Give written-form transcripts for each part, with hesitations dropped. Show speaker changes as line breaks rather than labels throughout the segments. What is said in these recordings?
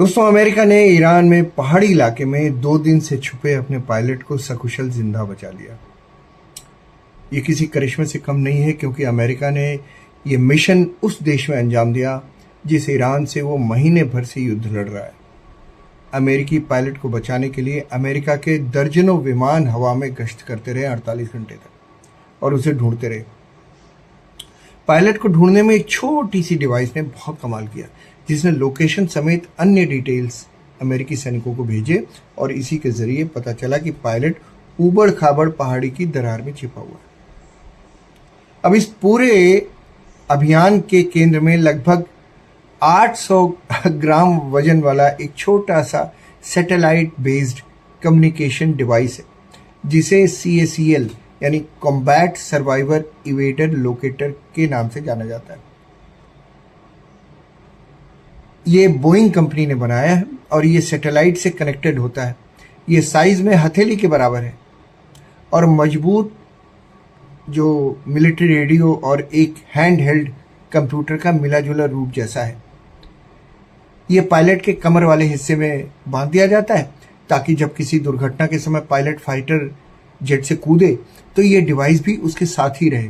दोस्तों, अमेरिका ने ईरान में पहाड़ी इलाके में 2 दिन से छुपे अपने पायलट को सकुशल जिंदा बचा लिया। ये किसी करिश्मे से कम नहीं है, क्योंकि अमेरिका ने ये मिशन उस देश में अंजाम दिया जिस ईरान से वो महीने भर से युद्ध लड़ रहा है। अमेरिकी पायलट को बचाने के लिए अमेरिका के दर्जनों विमान हवा में गश्त करते रहे 48 घंटे तक और उसे ढूंढते रहे। पायलट को ढूंढने में एक छोटी सी डिवाइस ने बहुत कमाल किया, जिसने लोकेशन समेत अन्य डिटेल्स अमेरिकी सैनिकों को भेजे और इसी के जरिए पता चला कि पायलट ऊबड़ खाबड़ पहाड़ी की दरार में छिपा हुआ है। अब इस पूरे अभियान के केंद्र में लगभग 800 ग्राम वजन वाला एक छोटा सा सैटेलाइट बेस्ड कम्युनिकेशन डिवाइस है, जिसे CACL यानी कॉम्बैट सर्वाइवर इवेडर लोकेटर के नाम से जाना जाता है। ये बोइंग कंपनी ने बनाया है और ये सैटेलाइट से कनेक्टेड होता है। ये साइज में हथेली के बराबर है और मजबूत जो मिलिट्री रेडियो और एक हैंड हेल्ड कंप्यूटर का मिला जुला रूप जैसा है। ये पायलट के कमर वाले हिस्से में बांध दिया जाता है, ताकि जब किसी दुर्घटना के समय पायलट फाइटर जेट से कूदे तो ये डिवाइस भी उसके साथ ही रहे।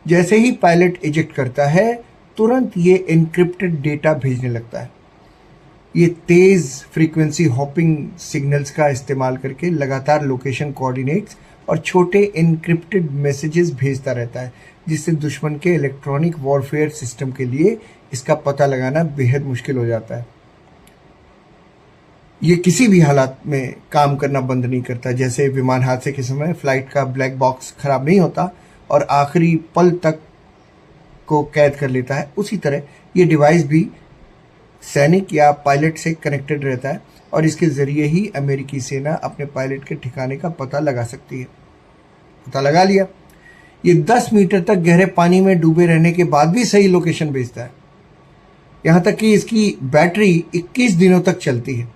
जैसे ही पायलट इजेक्ट करता है, तुरंत ये एन्क्रिप्टेड डेटा भेजने लगता है। ये तेज फ्रीक्वेंसी हॉपिंग सिग्नल्स का इस्तेमाल करके लगातार लोकेशन कोऑर्डिनेट्स और छोटे एन्क्रिप्टेड मैसेजेस भेजता रहता है, जिससे दुश्मन के इलेक्ट्रॉनिक वॉरफेयर सिस्टम के लिए इसका पता लगाना बेहद मुश्किल हो जाता है। ये किसी भी हालात में काम करना बंद नहीं करता। जैसे विमान हादसे के समय फ्लाइट का ब्लैक बॉक्स खराब नहीं होता और आखिरी पल तक को कैद कर लेता है, उसी तरह ये डिवाइस भी सैनिक या पायलट से कनेक्टेड रहता है और इसके जरिए ही अमेरिकी सेना अपने पायलट के ठिकाने का पता लगा सकती है। पता लगा लिया, ये 10 मीटर तक गहरे पानी में डूबे रहने के बाद भी सही लोकेशन भेजता है। यहाँ तक कि इसकी बैटरी 21 दिनों तक चलती है।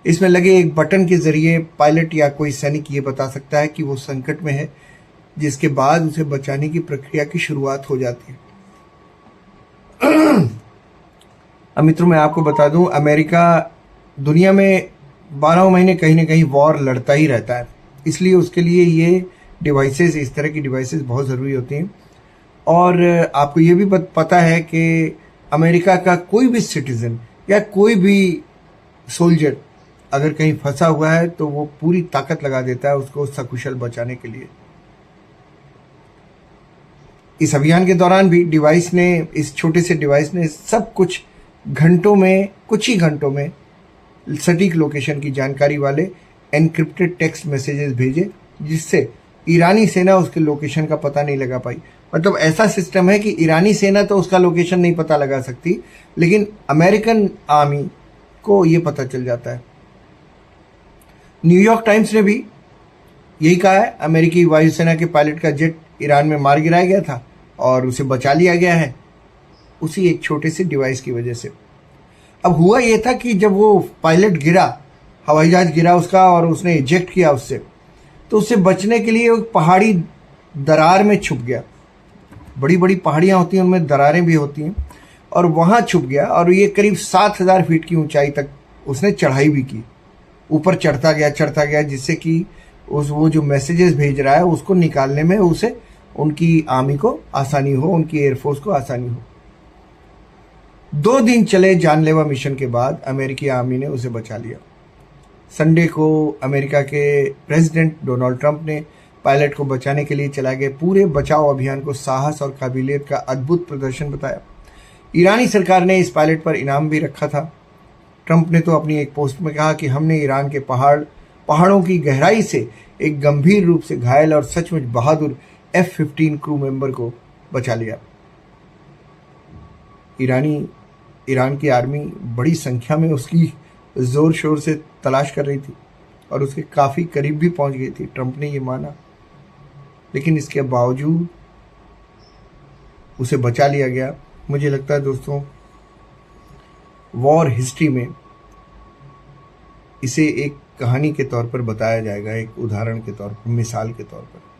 इसमें लगे एक बटन के जरिए पायलट या कोई सैनिक ये बता सकता है कि वो संकट में है, जिसके बाद उसे बचाने की प्रक्रिया की शुरुआत हो जाती है। अब मित्रों, मैं आपको बता दूं, अमेरिका दुनिया में 12 महीने कहीं ना कहीं वॉर लड़ता ही रहता है, इसलिए उसके लिए ये डिवाइसेस, इस तरह की डिवाइसेस बहुत ज़रूरी होती हैं। और आपको ये भी पता है कि अमेरिका का कोई भी सिटीजन या कोई भी सोल्जर अगर कहीं फंसा हुआ है तो वो पूरी ताकत लगा देता है उसको सकुशल बचाने के लिए। इस अभियान के दौरान भी डिवाइस ने, इस छोटे से डिवाइस ने सब कुछ कुछ ही घंटों में सटीक लोकेशन की जानकारी वाले एनक्रिप्टेड टेक्स्ट मैसेजेस भेजे, जिससे ईरानी सेना उसके लोकेशन का पता नहीं लगा पाई। मतलब ऐसा सिस्टम है कि ईरानी सेना तो उसका लोकेशन नहीं पता लगा सकती, लेकिन अमेरिकन आर्मी को ये पता चल जाता है। न्यूयॉर्क टाइम्स ने भी यही कहा है, अमेरिकी वायुसेना के पायलट का जेट ईरान में मार गिराया गया था और उसे बचा लिया गया है उसी एक छोटे से डिवाइस की वजह से। अब हुआ ये था कि जब वो पायलट गिरा, हवाई जहाज गिरा उसका और उसने इजेक्ट किया उससे, तो उससे बचने के लिए एक पहाड़ी दरार में छुप गया। बड़ी बड़ी पहाड़ियाँ होती हैं, उनमें दरारें भी होती हैं, और वहाँ छुप गया और ये करीब 7000 फीट की ऊंचाई तक उसने चढ़ाई भी की। ऊपर चढ़ता गया, जिससे कि वो जो मैसेजेस भेज रहा है उसको निकालने में उसे, उनकी आर्मी को आसानी हो, उनकी एयरफोर्स को आसानी हो। 2 दिन चले जानलेवा मिशन के बाद अमेरिकी आर्मी ने उसे बचा लिया। संडे को अमेरिका के प्रेसिडेंट डोनाल्ड ट्रंप ने पायलट को बचाने के लिए चलाए गए पूरे बचाव अभियान को साहस और काबिलियत का अद्भुत प्रदर्शन बताया। ईरानी सरकार ने इस पायलट पर इनाम भी रखा था। ट्रंप ने तो अपनी एक पोस्ट में कहा कि हमने ईरान के पहाड़ों की गहराई से एक गंभीर रूप से घायल और सचमुच बहादुर F-15 क्रू मेंबर को बचा लिया। ईरान की आर्मी बड़ी संख्या में उसकी जोर शोर से तलाश कर रही थी और उसके काफ़ी करीब भी पहुंच गई थी। ट्रंप ने ये माना, लेकिन इसके बावजूद उसे बचा लिया गया। मुझे लगता है दोस्तों, वॉर हिस्ट्री में इसे एक कहानी के तौर पर बताया जाएगा, एक उदाहरण के तौर पर, मिसाल के तौर पर।